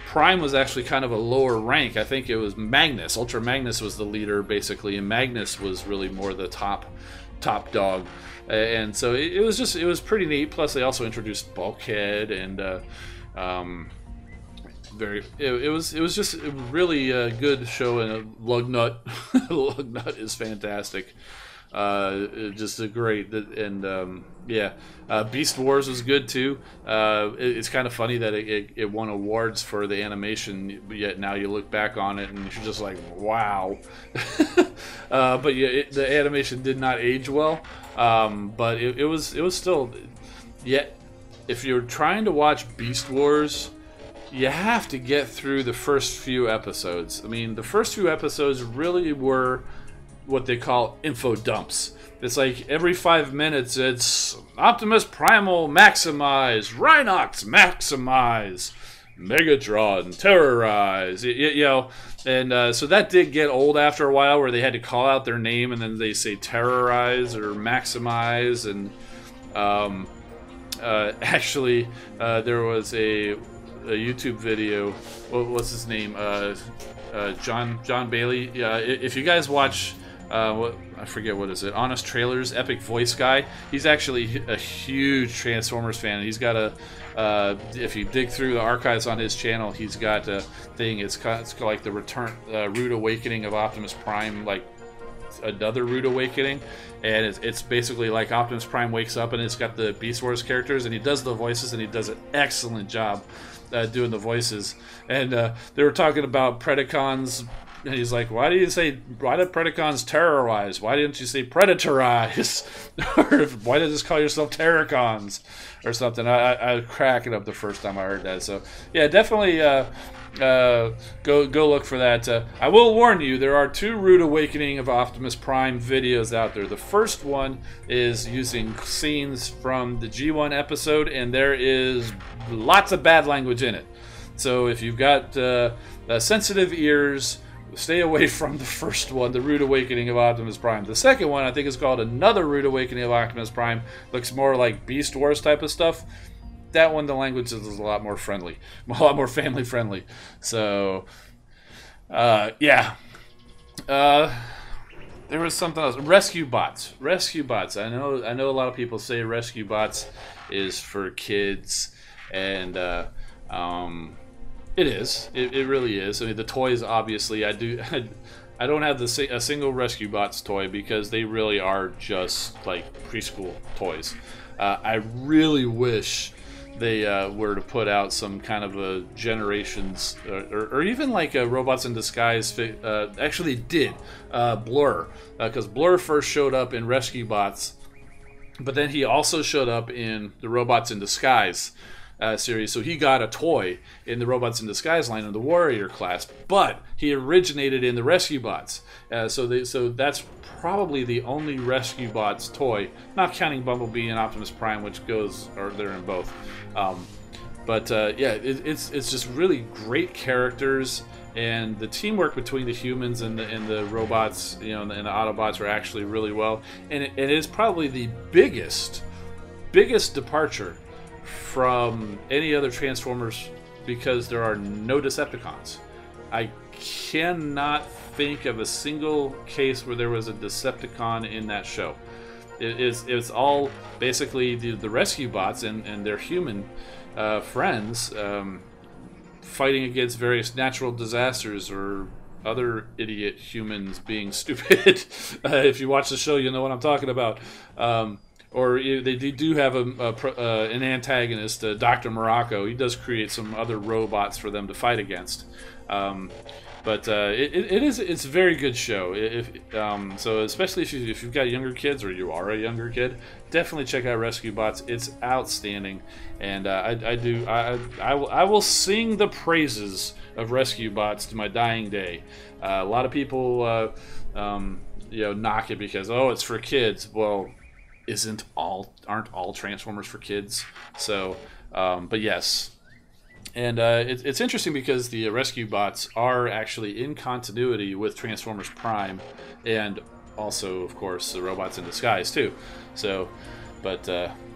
Prime was actually kind of a lower rank. I think it was Magnus. Ultra Magnus was the leader, basically, and Magnus was really more the top dog. And so it was pretty neat. Plus, they also introduced Bulkhead, and it was just a really good show. And Lugnut, Lugnut is fantastic. Just a great, and Beast Wars was good too. It's kind of funny that it won awards for the animation, yet now you look back on it and you're just like, wow. But yeah, the animation did not age well, but it was still, yet if you're trying to watch Beast Wars, you have to get through the first few episodes. I mean, the first few episodes really were what they call info dumps. It's like every 5 minutes it's Optimus Primal maximize, Rhinox maximize, Megatron terrorize, and so that did get old after a while, where they had to call out their name and then they say terrorize or maximize, and Actually, there was a YouTube video. What's his name? John Bailey. Yeah, if you guys watch, I forget what is it, Honest Trailers, Epic Voice Guy. He's actually a huge Transformers fan. He's got a, if you dig through the archives on his channel, he's got a thing. It's called like the Return, Rude Awakening of Optimus Prime, like another Rude Awakening, and it's basically like Optimus Prime wakes up and it's got the Beast Wars characters, and he does the voices, and he does an excellent job doing the voices. And they were talking about Predacons, and he's like, why did Predacons terrorize? Why didn't you say Predatorize? Or why did you just call yourself Terracons or something? I was cracking up the first time I heard that. So yeah, definitely go look for that. I will warn you, there are 2 Rude Awakening of Optimus Prime videos out there. The first one is using scenes from the G1 episode, and there is lots of bad language in it. So if you've got sensitive ears, stay away from the first one, the Rude Awakening of Optimus Prime. The second one, I think, is called Another Rude Awakening of Optimus Prime. Looks more like Beast Wars type of stuff. That one, the language is a lot more friendly, a lot more family friendly. So, yeah. There was something else. Rescue bots. Rescue bots. I know a lot of people say rescue bots is for kids, and it is. It really is. I mean, the toys, obviously, I don't have a single Rescue Bots toy because they really are just like preschool toys. I really wish they were to put out some kind of a Generations or even like a Robots in Disguise. Actually, did Blur, because Blur first showed up in Rescue Bots, but then he also showed up in the Robots in Disguise series, so he got a toy in the Robots in Disguise line in the Warrior class, but he originated in the Rescue Bots. So that's probably the only Rescue Bots toy, not counting Bumblebee and Optimus Prime, which are there in both. But yeah, it's just really great characters, and the teamwork between the humans and the robots, you know, and the Autobots are actually really well. And it is probably the biggest departure from any other Transformers, because there are no Decepticons. I cannot think of a single case where there was a Decepticon in that show. It's all basically the Rescue Bots and their human friends fighting against various natural disasters or other idiot humans being stupid. If you watch the show, you know what I'm talking about. Or they do have an antagonist, Dr. Morocco. He does create some other robots for them to fight against. But it's a very good show. So especially if you've got younger kids, or you are a younger kid, definitely check out Rescue Bots. It's outstanding, and I will sing the praises of Rescue Bots to my dying day. A lot of people knock it because, oh, it's for kids. Well, aren't all Transformers for kids? So, but yes. And it's interesting because the Rescue Bots are actually in continuity with Transformers Prime, and also, of course, the Robots in Disguise too. So, but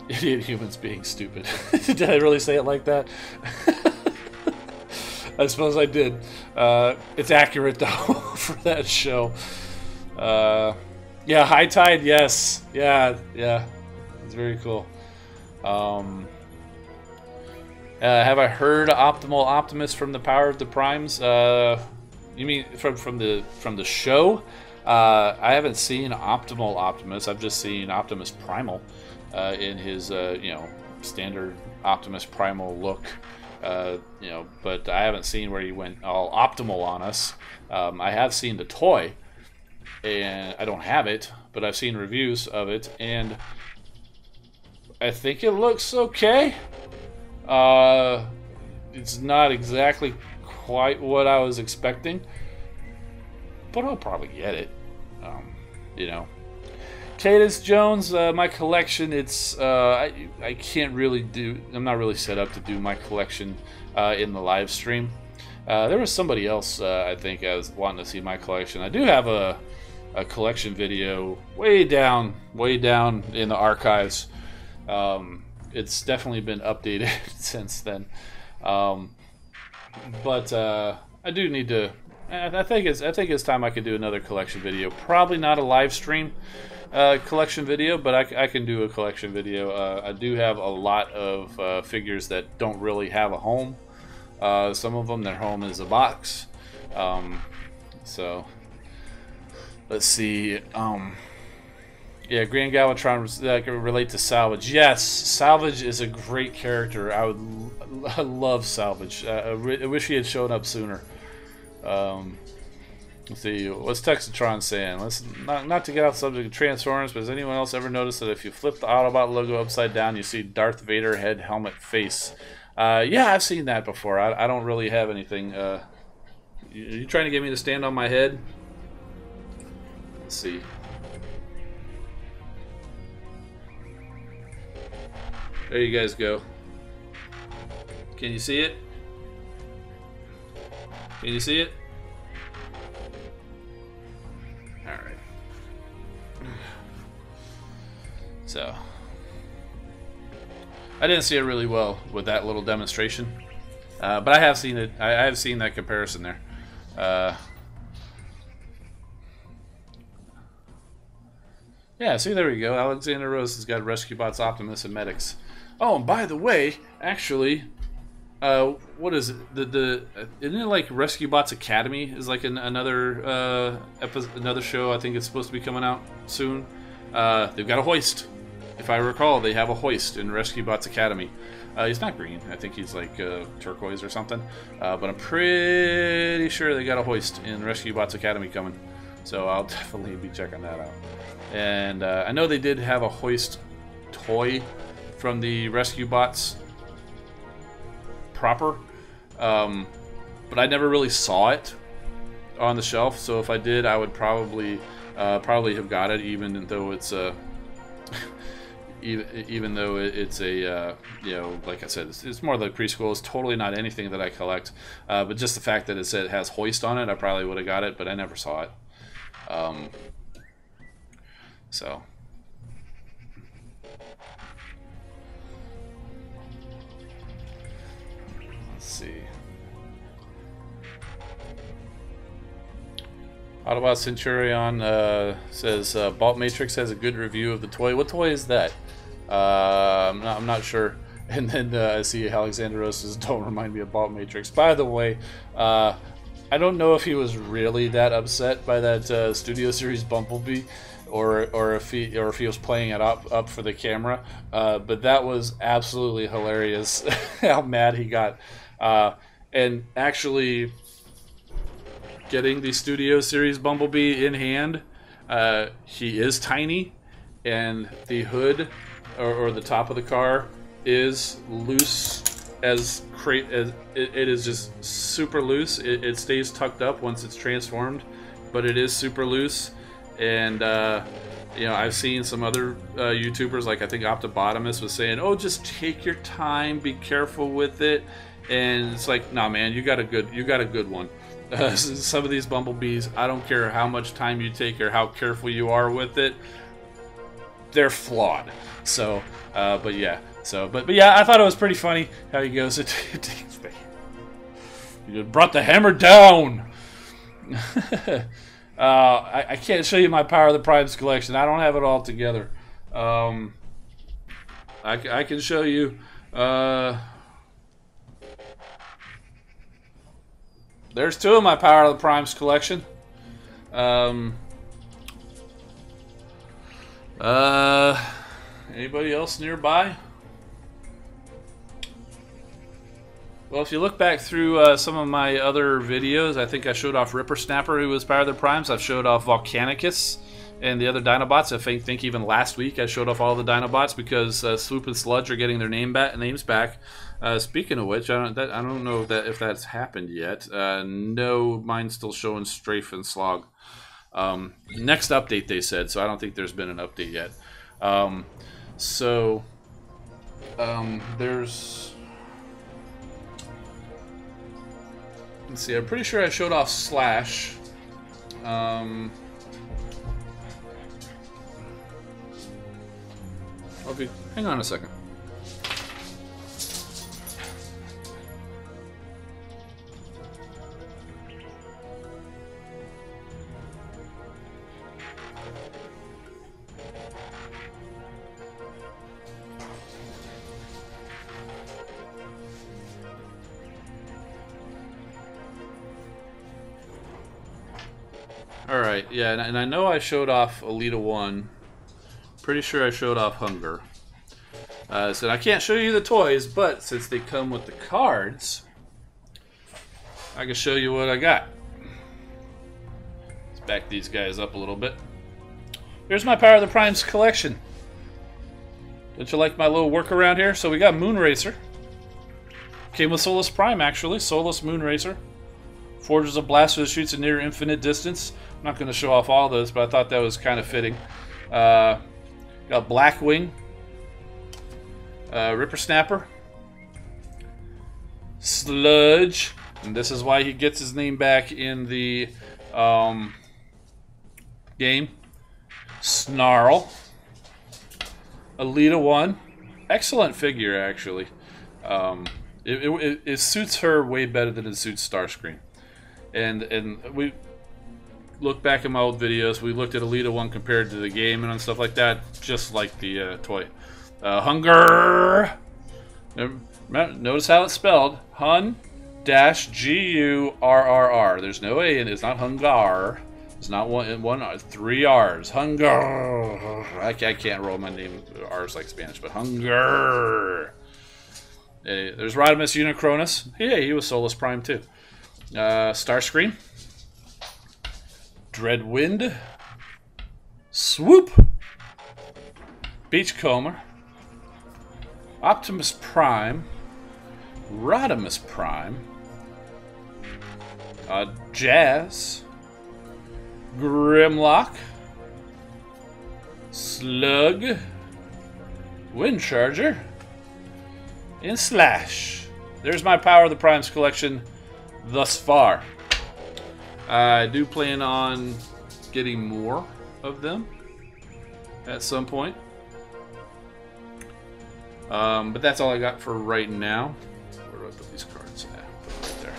idiot humans being stupid. Did I really say it like that? I suppose I did. It's accurate though for that show. Yeah, High Tide, yes. Yeah. It's very cool. Have I heard Optimal Optimus from the Power of the Primes? You mean from the show? I haven't seen Optimal Optimus. I've just seen Optimus Primal in his standard Optimus Primal look. But I haven't seen where he went all optimal on us. I have seen the toy, and I don't have it, but I've seen reviews of it, and I think it looks okay. It's not exactly quite what I was expecting, but I'll probably get it. Cadence Jones, my collection, it's I can't really do, I'm not really set up to do my collection in the live stream. There was somebody else I think I was wanting to see my collection. I do have a collection video way down in the archives. it's definitely been updated since then. But I do need to. I think it's time I could do another collection video. Probably not a live stream collection video, but I can do a collection video. I do have a lot of figures that don't really have a home. Some of them, their home is a box. So let's see. Yeah, Grand Galvatron relate to Salvage. Yes, Salvage is a great character. I love Salvage. I wish he had shown up sooner. Let's see, what's Texatron saying? Let's not to get off the subject of Transformers, but has anyone else ever noticed that if you flip the Autobot logo upside down, you see Darth Vader head, helmet, face? Yeah, I've seen that before. I don't really have anything. You trying to get me to stand on my head? Let's see. There you guys go. Can you see it? Can you see it? Alright. So, I didn't see it really well with that little demonstration. But I have seen it. I have seen that comparison there. Yeah, see, there we go. Alexander Rose has got Rescue Bots, Optimus, and Medics. Oh, and by the way, actually, what is it? Isn't it like Rescue Bots Academy is like another another show? I think it's supposed to be coming out soon. They've got a Hoist. If I recall, they have a Hoist in Rescue Bots Academy. He's not green. I think he's like turquoise or something. But I'm pretty sure they got a Hoist in Rescue Bots Academy coming. So I'll definitely be checking that out. And I know they did have a Hoist toy from the Rescue Bots proper, but I never really saw it on the shelf. So if I did, I would probably have got it, even though it's even though it's a you know, like I said, it's more like preschool. It's totally not anything that I collect, but just the fact that it has Hoist on it, I probably would have got it, but I never saw it. So. Let's see. Autobot Centurion says Bolt Matrix has a good review of the toy. What toy is that? I'm not sure. And then I see Alexander Rose says, "Don't remind me of Bolt Matrix." By the way, I don't know if he was really that upset by that Studio Series Bumblebee, or if he was playing it up for the camera. But that was absolutely hilarious how mad he got. And actually getting the Studio Series Bumblebee in hand, he is tiny, and the hood or the top of the car is loose as it is just super loose. It stays tucked up once it's transformed, but it is super loose. And you know, I've seen some other YouTubers, like I think Optibotomus was saying, "Oh, just take your time, be careful with it." And it's like, nah, man, you got a good one. Some of these Bumblebees, I don't care how much time you take or how careful you are with it, they're flawed. So, but yeah. So, but yeah, I thought it was pretty funny how he goes, "You brought the hammer down." I can't show you my Power of the Primes collection. I don't have it all together. I can show you. There's two of my Power of the Primes collection. Anybody else nearby? Well, if you look back through some of my other videos, I think I showed off Ripper Snapper, who was Power of the Primes. I've showed off Volcanicus and the other Dinobots. I think even last week I showed off all the Dinobots because Swoop and Sludge are getting their names back. Speaking of which, I don't know if that's happened yet. No, mine's still showing Strafe and Slog. Next update, they said, so I don't think there's been an update yet. There's... Let's see, I'm pretty sure I showed off Slash. Hang on a second. Alright, yeah, and I know I showed off Alita 1. Pretty sure I showed off Hunger. So I can't show you the toys, but since they come with the cards, I can show you what I got. Let's back these guys up a little bit. Here's my Power of the Primes collection. Don't you like my little workaround here? So we got Moonracer. Came with Solus Prime, actually. Solus Moonracer. Forges a blaster that shoots a near infinite distance. I'm not going to show off all those, but I thought that was kind of fitting. Got Blackwing. Ripper Snapper. Sludge. And this is why he gets his name back in the game. Snarl. Alita 1. Excellent figure, actually. It suits her way better than it suits Starscream. And we look back at my old videos. We looked at Alita 1 compared to the game and stuff like that, just like the toy. Hunger. Notice how it's spelled. Hun-G-U-R-R-R. There's no A in it. It's not Hungar. It's not one 3 R's. Hunger. I can't roll my name R's like Spanish, but Hunger. There's Rodimus Unicronus. Yeah, he was Solus Prime too. Starscream. Dreadwind. Swoop. Beachcomber. Optimus Prime. Rodimus Prime. Jazz. Grimlock. Slug. Windcharger. And Slash. There's my Power of the Primes collection thus far. I do plan on getting more of them at some point. But that's all I got for right now. Where do I put these cards at? Put them right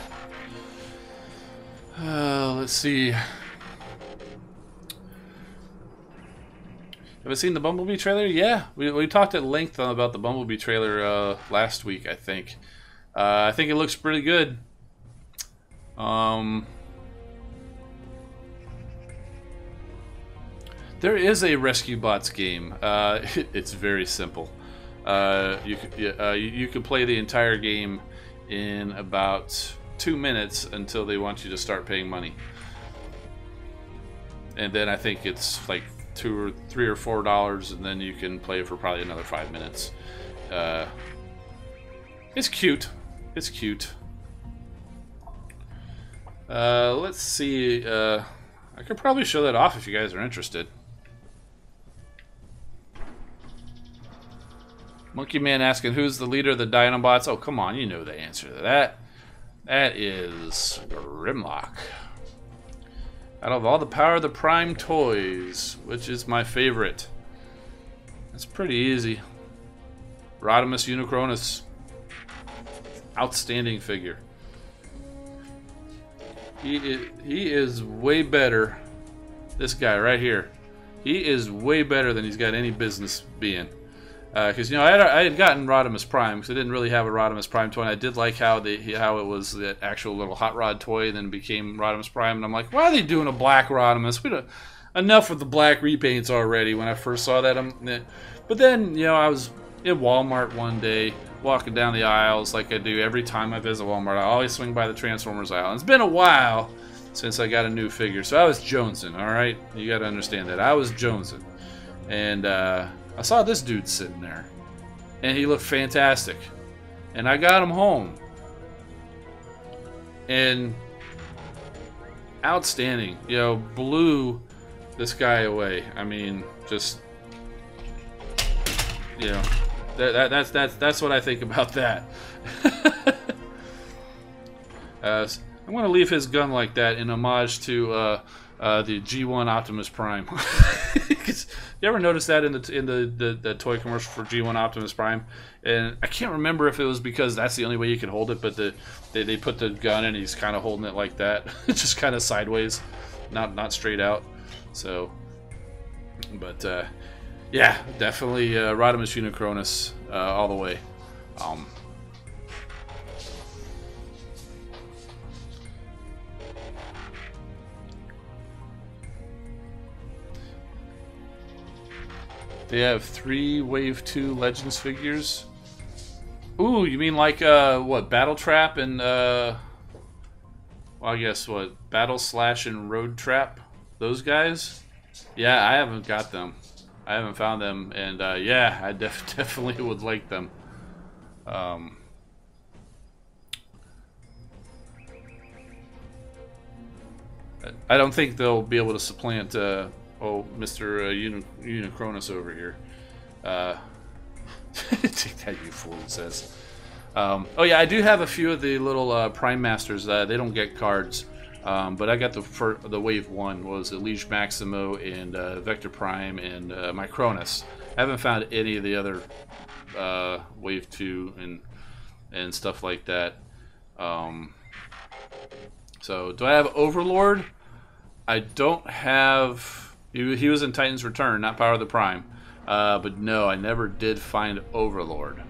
there. Let's see. Have I seen the Bumblebee trailer? Yeah, we talked at length about the Bumblebee trailer last week, I think. I think it looks pretty good. There is a Rescue Bots game. It's very simple. You can play the entire game in about 2 minutes until they want you to start paying money. And then I think it's like $2 or $3 or $4, and then you can play for probably another 5 minutes. It's cute. It's cute. Let's see. I could probably show that off if you guys are interested. Monkey Man asking, who's the leader of the Dinobots? Oh, come on, you know the answer to that. That is Grimlock. Out of all the Power of the Prime toys, which is my favorite? It's pretty easy. Rodimus Unicronus. Outstanding figure. He is way better. This guy right here. He is way better than he's got any business being. Because you know I had gotten Rodimus Prime because I didn't really have a Rodimus Prime toy, and I did like how it was the actual little hot rod toy, and then became Rodimus Prime, and I'm like, why are they doing a black Rodimus? We don't enough with the black repaints already. When I first saw that, but then you know I was in Walmart one day walking down the aisles like I do every time I visit Walmart. I always swing by the Transformers aisle. And it's been a while since I got a new figure, so I was jonesing. All right, you got to understand that I was jonesing, and I saw this dude sitting there, and he looked fantastic, and I got him home, and outstanding, you know, blew this guy away. I mean, just, you know, that's what I think about that. I'm gonna leave his gun like that in homage to the G1 Optimus Prime. You ever notice that in the toy commercial for G1 Optimus Prime? And I can't remember if it was because that's the only way you could hold it, but they put the gun and he's kind of holding it like that, just kind of sideways, not straight out. So, but Yeah, definitely Rodimus Unicronus all the way. They have 3 Wave 2 Legends figures. Ooh, you mean like, what, Battle Trap and, well, I guess, what, Battle Slash and Road Trap? Those guys? Yeah, I haven't got them. I haven't found them, and, yeah, I definitely would like them. I don't think they'll be able to supplant, Mr. Unicronus over here. Take that, you fool, it says. Oh yeah, I do have a few of the little Prime Masters. They don't get cards, but I got the Wave 1. What was it? Liege Maximo and Vector Prime and Micronus. I haven't found any of the other Wave 2 and stuff like that. So, do I have Overlord? I don't have... He was in Titan's Return, not Power of the Prime. But no, I never did find Overlord.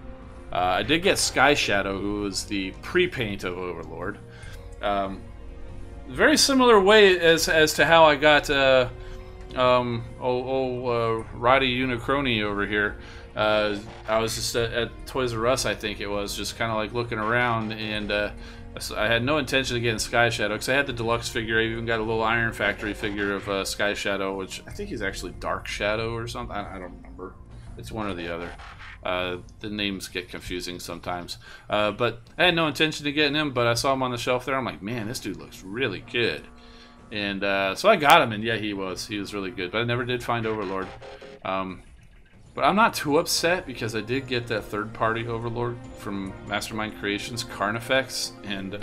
I did get Sky Shadow, who was the pre-paint of Overlord. Very similar way as to how I got Roddy Unicrony over here. I was just at Toys R Us, I think it was, just kind of like looking around, and I had no intention of getting Sky Shadow because I had the deluxe figure. I even got a little Iron Factory figure of Sky Shadow, which I think he's actually Dark Shadow or something. I don't remember. It's one or the other. The names get confusing sometimes. But I had no intention of getting him, but I saw him on the shelf there. I'm like, man, this dude looks really good. And so I got him, and yeah, he was really good. But I never did find Overlord. But I'm not too upset because I did get that third-party Overlord from Mastermind Creations, Carnifex, and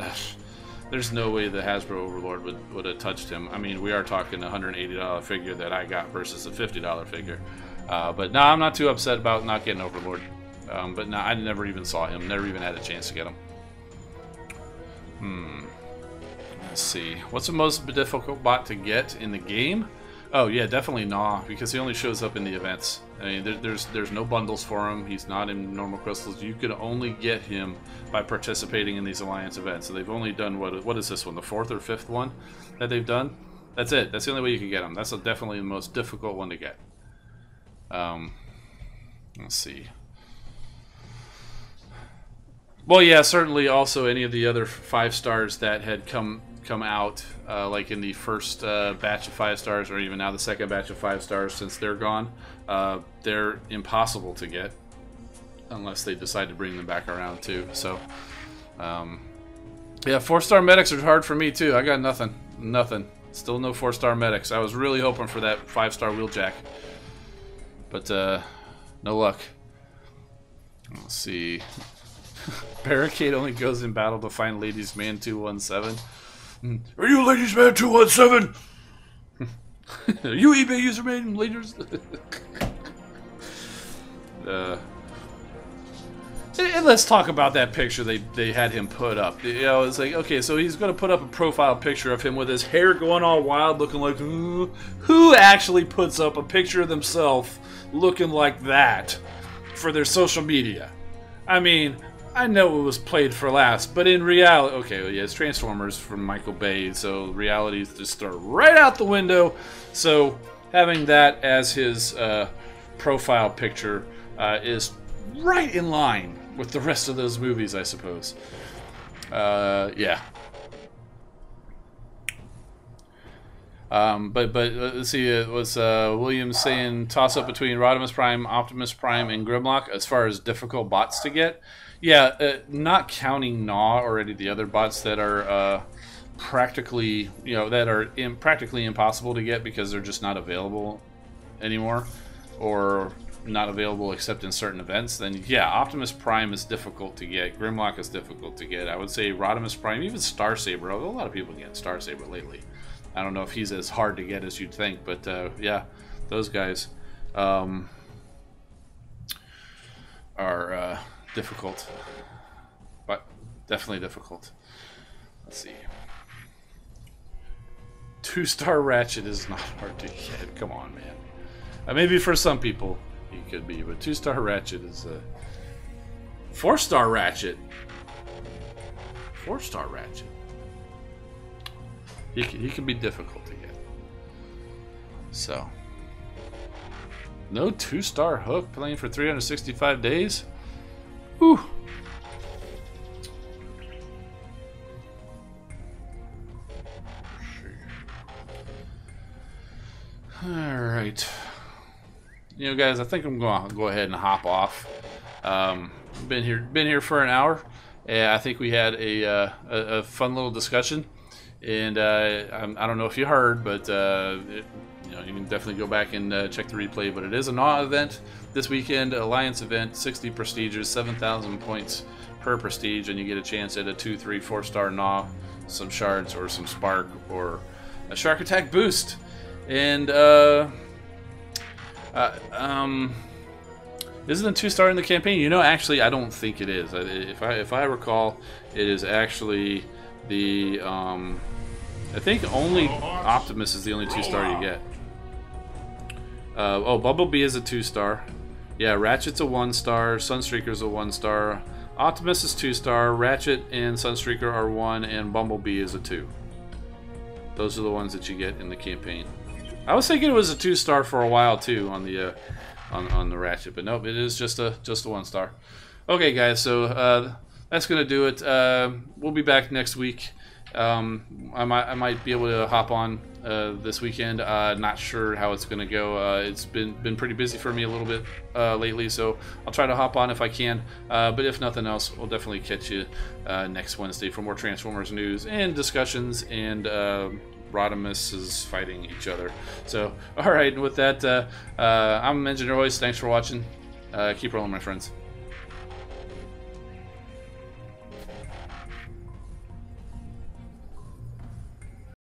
there's no way the Hasbro Overlord would have touched him. I mean, we are talking a $180 figure that I got versus a $50 figure. But no, I'm not too upset about not getting Overlord. But no, I never even saw him. Never even had a chance to get him. Let's see. What's the most difficult bot to get in the game? Oh yeah, definitely Gnaw, because he only shows up in the events. I mean, there's no bundles for him. He's not in normal crystals. You can only get him by participating in these Alliance events. So they've only done, what is this one, the 4th or 5th one that they've done? That's it. That's the only way you can get him. That's definitely the most difficult one to get. Let's see. Well, yeah, certainly also any of the other 5 stars that had come out, like in the first batch of 5 stars, or even now the second batch of 5 stars, since they're gone, they're impossible to get unless they decide to bring them back around too. So, yeah, 4-star medics are hard for me too. I got nothing. Still no 4-star medics. I was really hoping for that 5-star Wheeljack, but no luck. Let's see. Barricade only goes in battle to find Ladies Man 217. Are you Ladies Man 217? Are you eBay username leaders? And let's talk about that picture they had him put up. You know, it's like, okay, so he's going to put up a profile picture of him with his hair going all wild, looking like, who actually puts up a picture of themselves looking like that for their social media? I mean, I know it was played for laughs, but in reality, okay, well, yeah, it's Transformers from Michael Bay, so reality just thrown right out the window. So having that as his profile picture is right in line with the rest of those movies, I suppose. Yeah. But let's see, it was William saying toss-up between Rodimus Prime, Optimus Prime, and Grimlock as far as difficult bots to get. Yeah, not counting Gnaw or any of the other bots that are practically, practically impossible to get because they're just not available anymore, or not available except in certain events. Then yeah, Optimus Prime is difficult to get. Grimlock is difficult to get. I would say Rodimus Prime, even Star Saber. A lot of people get Star Saber lately. I don't know if he's as hard to get as you'd think, but yeah, those guys are difficult, but definitely difficult. Let's see. 2-star Ratchet is not hard to get. Come on, man. Maybe for some people he could be, but 2-star Ratchet is a 4-star Ratchet. 4-star Ratchet. He can be difficult to get. So, no 2-star Hook playing for 365 days. Whew. All right. You know, guys, I think I'm going to go ahead and hop off. Been here for an hour. I think we had a fun little discussion, and I don't know if you heard, but you know, you can definitely go back and check the replay. But it is a NAW event this weekend, Alliance event, 60 prestiges, 7,000 points per prestige, and you get a chance at a 2, 3, 4-star NAW, some shards, or some spark, or a shark attack boost. And isn't a 2-star in the campaign? You know, actually, I don't think it is. If I recall, it is actually the I think only Optimus is the only 2-star you get. Oh, Bumblebee is a 2-star. Yeah, Ratchet's a 1-star. Sunstreaker's a 1-star. Optimus is 2-star. Ratchet and Sunstreaker are 1, and Bumblebee is a 2. Those are the ones that you get in the campaign. I was thinking it was a 2-star for a while too on the Ratchet, but nope, it is just a 1-star. Okay, guys, so that's gonna do it. We'll be back next week. I might be able to hop on this weekend. Not sure how it's gonna go. It's been pretty busy for me a little bit lately, so I'll try to hop on if I can. But if nothing else, we'll definitely catch you next Wednesday for more Transformers news and discussions, and Rodimus is fighting each other. So, alright, with that, I'm Engineer Hoist. Thanks for watching. Keep rolling, my friends.